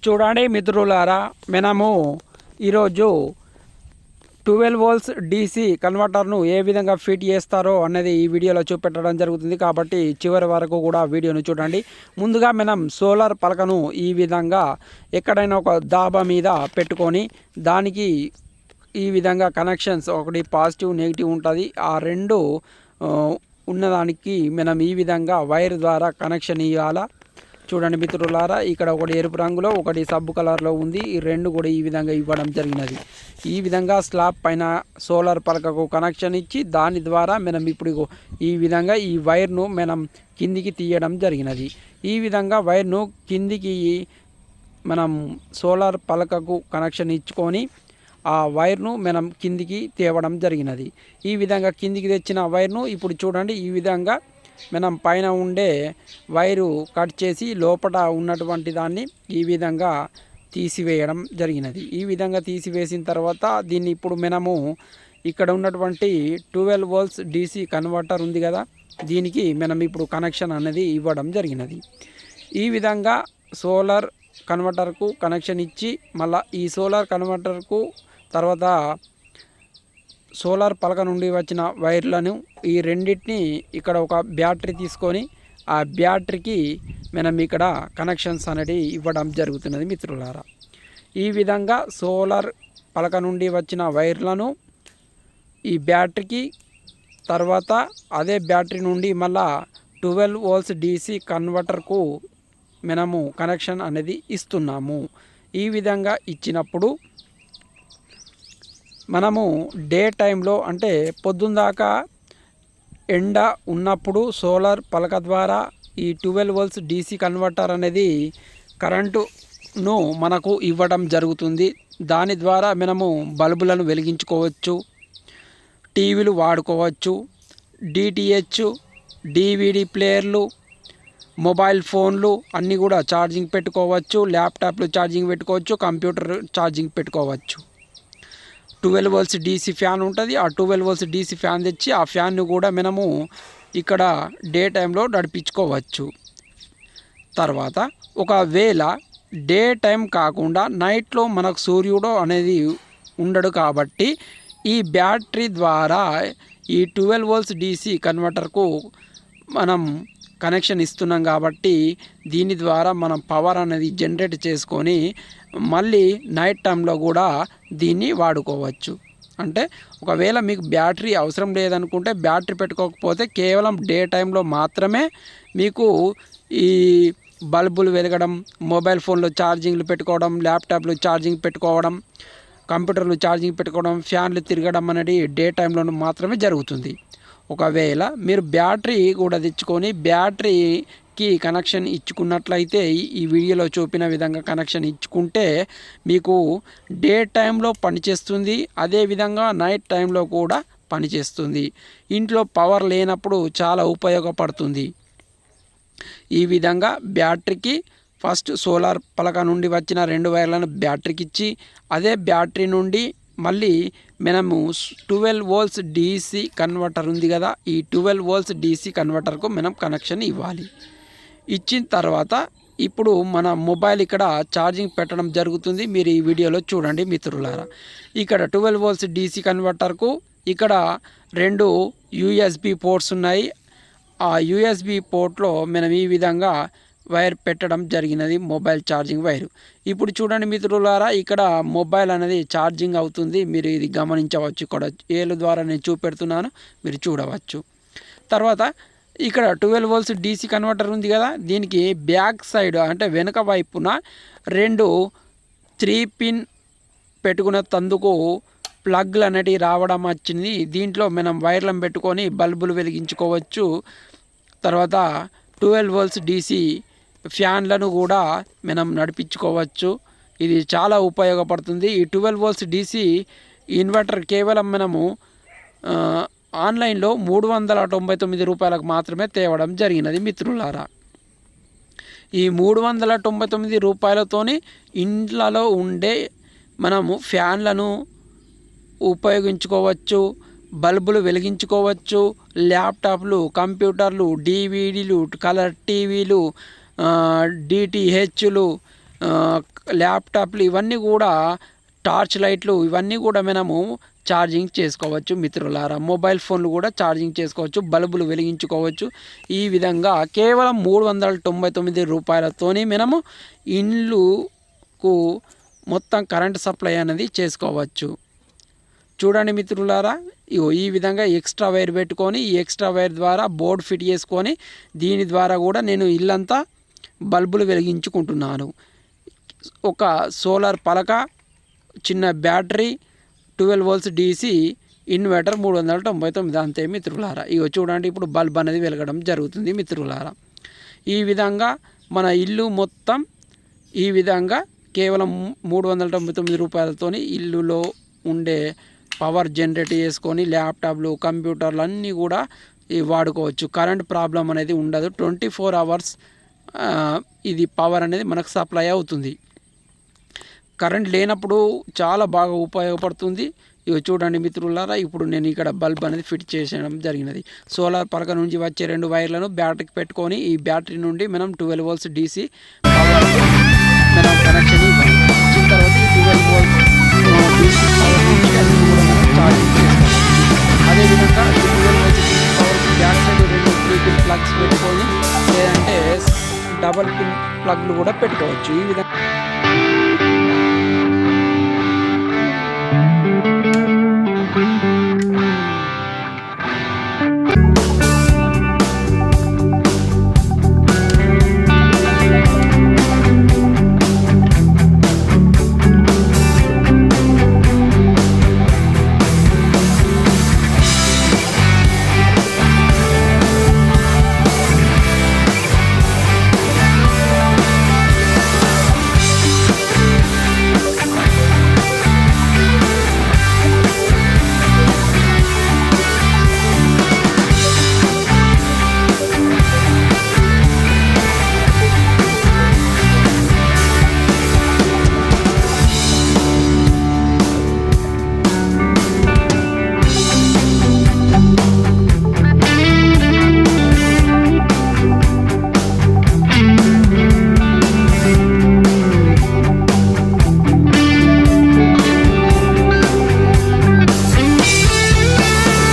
చూడండి మిత్రులారా, మనము ఈరోజు 12 వోల్ట్స్ DC కన్వర్టర్ను ఏ విధంగా ఫిట్ చేస్తారో అన్నది ఈ వీడియోలో చూపెట్టడం జరుగుతుంది. కాబట్టి చివరి వరకు కూడా వీడియోను చూడండి. ముందుగా మనం సోలార్ పలకను ఈ విధంగా ఎక్కడైనా ఒక దాబా మీద పెట్టుకొని దానికి ఈ విధంగా కనెక్షన్స్ ఒకటి పాజిటివ్ నెగిటివ్ ఉంటుంది. ఆ రెండు ఉన్నదానికి మనం ఈ విధంగా వైర్ ద్వారా కనెక్షన్ ఇవ్వాలా. చూడండి మిత్రులారా, ఇక్కడ ఒకటి ఎరుపు రంగులో ఒకటి సబ్బు కలర్లో ఉంది. ఈ రెండు కూడా ఈ విధంగా ఇవ్వడం జరిగినది. ఈ విధంగా స్లాబ్ పైన సోలార్ పలకకు కనెక్షన్ ఇచ్చి దాని ద్వారా మనం ఇప్పుడు ఈ విధంగా ఈ వైర్ను మనం కిందికి తీయడం జరిగినది. ఈ విధంగా వైర్ను కిందికి మనం సోలార్ పలకకు కనెక్షన్ ఇచ్చుకొని ఆ వైర్ను మనం కిందికి తేవడం జరిగినది. ఈ విధంగా కిందికి తెచ్చిన వైర్ను ఇప్పుడు చూడండి ఈ విధంగా మనం పైన ఉండే వైరు కట్ చేసి లోపల ఉన్నటువంటి దాన్ని ఈ విధంగా తీసివేయడం జరిగినది. ఈ విధంగా తీసివేసిన తర్వాత దీన్ని ఇప్పుడు మనము ఇక్కడ ఉన్నటువంటి 12 వోల్ట్స్ DC కన్వర్టర్ ఉంది కదా, దీనికి మనం ఇప్పుడు కనెక్షన్ అనేది ఇవ్వడం జరిగినది. ఈ విధంగా సోలార్ కన్వర్టర్కు కనెక్షన్ ఇచ్చి మళ్ళీ ఈ సోలార్ కన్వర్టర్కు తర్వాత సోలార్ పలక నుండి వచ్చిన వైర్లను ఈ రెండింటిని ఇక్కడ ఒక బ్యాటరీ తీసుకొని ఆ బ్యాటరీకి మనం ఇక్కడ కనెక్షన్స్ అనేది ఇవ్వడం జరుగుతున్నది మిత్రులారా. ఈ విధంగా సోలార్ పలక నుండి వచ్చిన వైర్లను ఈ బ్యాటరీకి తర్వాత అదే బ్యాటరీ నుండి మళ్ళా 12 వోల్ట్స్ DC కన్వర్టర్కు మనము కనెక్షన్ అనేది ఇస్తున్నాము. ఈ విధంగా ఇచ్చినప్పుడు మనము డే టైంలో అంటే పొద్దున్న దాకా ఎండ ఉన్నప్పుడు సోలార్ పలక ద్వారా ఈ 12 వోల్ట్స్ DC కన్వర్టర్ అనేది కరెంటును మనకు ఇవ్వడం జరుగుతుంది. దాని ద్వారా మనము బల్బులను వెలిగించుకోవచ్చు, టీవీలు వాడుకోవచ్చు, DTH DVD ప్లేయర్లు, మొబైల్ ఫోన్లు అన్నీ కూడా ఛార్జింగ్ పెట్టుకోవచ్చు, ల్యాప్టాప్లు ఛార్జింగ్ పెట్టుకోవచ్చు, కంప్యూటర్ ఛార్జింగ్ పెట్టుకోవచ్చు. 12 వోల్ట్స్ DC ఫ్యాన్ ఉంటుంది. ఆ 12 వోల్ట్స్ DC ఫ్యాన్ తెచ్చి ఆ ఫ్యాన్ను కూడా మనము ఇక్కడ డే టైంలో నడిపించుకోవచ్చు. తర్వాత ఒకవేళ డే టైం కాకుండా నైట్లో మనకు సూర్యుడు అనేది ఉండడు కాబట్టి ఈ బ్యాటరీ ద్వారా ఈ 12 వోల్ట్స్ DC కన్వర్టర్కు మనం కనెక్షన్ ఇస్తున్నాం కాబట్టి దీని ద్వారా మనం పవర్ అనేది జనరేట్ చేసుకొని మళ్ళీ నైట్ టైంలో కూడా దీన్ని వాడుకోవచ్చు. అంటే ఒకవేళ మీకు బ్యాటరీ అవసరం లేదనుకుంటే బ్యాటరీ పెట్టుకోకపోతే కేవలం డే టైంలో మాత్రమే మీకు ఈ బల్బులు వెలగడం, మొబైల్ ఫోన్లో ఛార్జింగ్లు పెట్టుకోవడం, ల్యాప్టాప్లు ఛార్జింగ్ పెట్టుకోవడం, కంప్యూటర్లు ఛార్జింగ్ పెట్టుకోవడం, ఫ్యాన్లు తిరగడం అనేది డే టైంలో మాత్రమే జరుగుతుంది. ఒకవేళ మీరు బ్యాటరీ కూడా తెచ్చుకొని బ్యాటరీకి కనెక్షన్ ఇచ్చుకున్నట్లయితే ఈ వీడియోలో చూపిన విధంగా కనెక్షన్ ఇచ్చుకుంటే మీకు డే టైంలో పనిచేస్తుంది, అదేవిధంగా నైట్ టైంలో కూడా పనిచేస్తుంది. ఇంట్లో పవర్ లేనప్పుడు చాలా ఉపయోగపడుతుంది. ఈ విధంగా బ్యాటరీకి ఫస్ట్ సోలార్ పలక నుండి వచ్చిన 2 వైర్లను బ్యాటరీకి ఇచ్చి అదే బ్యాటరీ నుండి మళ్ళీ మనము 12 వోల్ట్స్ DC కన్వర్టర్ ఉంది కదా, ఈ 12 వోల్ట్స్ DC కన్వర్టర్కు మనం కనెక్షన్ ఇవ్వాలి. ఇచ్చిన తర్వాత ఇప్పుడు మన మొబైల్ ఇక్కడ ఛార్జింగ్ పెట్టడం జరుగుతుంది. మీరు ఈ వీడియోలో చూడండి మిత్రులారా. ఇక్కడ 12 వోల్ట్స్ DC కన్వర్టర్కు ఇక్కడ 2 USB పోర్ట్స్ ఉన్నాయి. ఆ USB పోర్ట్లో మనం ఈ విధంగా వైర్ పెట్టడం జరిగినది, మొబైల్ ఛార్జింగ్ వైరు. ఇప్పుడు చూడండి మిత్రులారా, ఇక్కడ మొబైల్ అనేది ఛార్జింగ్ అవుతుంది. మీరు ఇది గమనించవచ్చు. ఇక్కడ ఏలు ద్వారా నేను చూపెడుతున్నాను, మీరు చూడవచ్చు. తర్వాత ఇక్కడ 12 వోల్ట్స్ DC కన్వర్టర్ ఉంది కదా, దీనికి బ్యాక్ సైడ్ అంటే వెనుక వైపున 2 3 పిన్ పెట్టుకున్న తందుకు ప్లగ్లు అనేటివి రావడం వచ్చింది. దీంట్లో మనం వైర్లను పెట్టుకొని బల్బులు వెలిగించుకోవచ్చు. తర్వాత 12 వోల్ట్స్ DC ఫ్యాన్లను కూడా మనం నడిపించుకోవచ్చు. ఇది చాలా ఉపయోగపడుతుంది. ఈ 12 వోల్ట్స్ DC ఇన్వర్టర్ కేవలం మనము ఆన్లైన్లో 399 రూపాయలకు మాత్రమే తేవడం జరిగినది మిత్రులారా. ఈ 399 రూపాయలతోని ఇండ్లలో ఉండే మనము ఫ్యాన్లను ఉపయోగించుకోవచ్చు, బల్బులు వెలిగించుకోవచ్చు, ల్యాప్టాప్లు, కంప్యూటర్లు, DVDలు, కలర్ టీవీలు, DTHలు, ల్యాప్టాప్లు ఇవన్నీ కూడా టార్చ్ లైట్లు ఇవన్నీ కూడా మనము ఛార్జింగ్ చేసుకోవచ్చు మిత్రులారా. మొబైల్ ఫోన్లు కూడా ఛార్జింగ్ చేసుకోవచ్చు, బల్బులు వెలిగించుకోవచ్చు. ఈ విధంగా కేవలం 399 రూపాయలతోని మనము ఇల్లుకు మొత్తం కరెంట్ సప్లై అనేది చేసుకోవచ్చు. చూడండి మిత్రులారా, ఈ విధంగా ఎక్స్ట్రా వైర్ పెట్టుకొని ఈ ఎక్స్ట్రా వైర్ ద్వారా బోర్డు ఫిట్ చేసుకొని దీని ద్వారా కూడా నేను ఇల్లంతా బల్బులు వెలిగించుకుంటున్నాను. ఒక సోలార్ పలక, చిన్న బ్యాటరీ, 12 వోల్ట్స్ DC ఇన్వర్టర్ 399 అంతే మిత్రులారా. చూడండి, ఇప్పుడు బల్బ్ అనేది వెలగడం జరుగుతుంది మిత్రులారా. ఈ విధంగా మన ఇల్లు మొత్తం ఈ విధంగా కేవలం 399 రూపాయలతోని ఇల్లులో ఉండే పవర్ జనరేట్ చేసుకొని ల్యాప్టాప్లు, కంప్యూటర్లు అన్నీ కూడా వాడుకోవచ్చు. కరెంట్ ప్రాబ్లం అనేది ఉండదు. 24 అవర్స్ ఇది పవర్ అనేది మనకు సప్లై అవుతుంది. కరెంట్ లేనప్పుడు చాలా బాగా ఉపయోగపడుతుంది. చూడండి మిత్రులారా, ఇప్పుడు నేను ఇక్కడ బల్బ్ అనేది ఫిట్ చేసేయడం జరిగినది. సోలార్ పలక నుంచి వచ్చే 2 వైర్లను బ్యాటరీకి పెట్టుకొని ఈ బ్యాటరీ నుండి మనం 12 వోల్ట్స్ DC పవర్ మనం కనెక్షన్ ఇచ్చిన తర్వాత ఈ 12 వోల్ట్స్ DC పవర్ నుంచి అది కూడా మనం ఛార్జింగ్ చేసుకోవాలి. అదేవిధంగా ఈ 12 volts DC power back side 2 3 pin plugs పెట్టుకొని లేదంటే డబల్ పిన్ ప్లగ్లు కూడా పెట్టుకోవచ్చు. ఈ విధంగా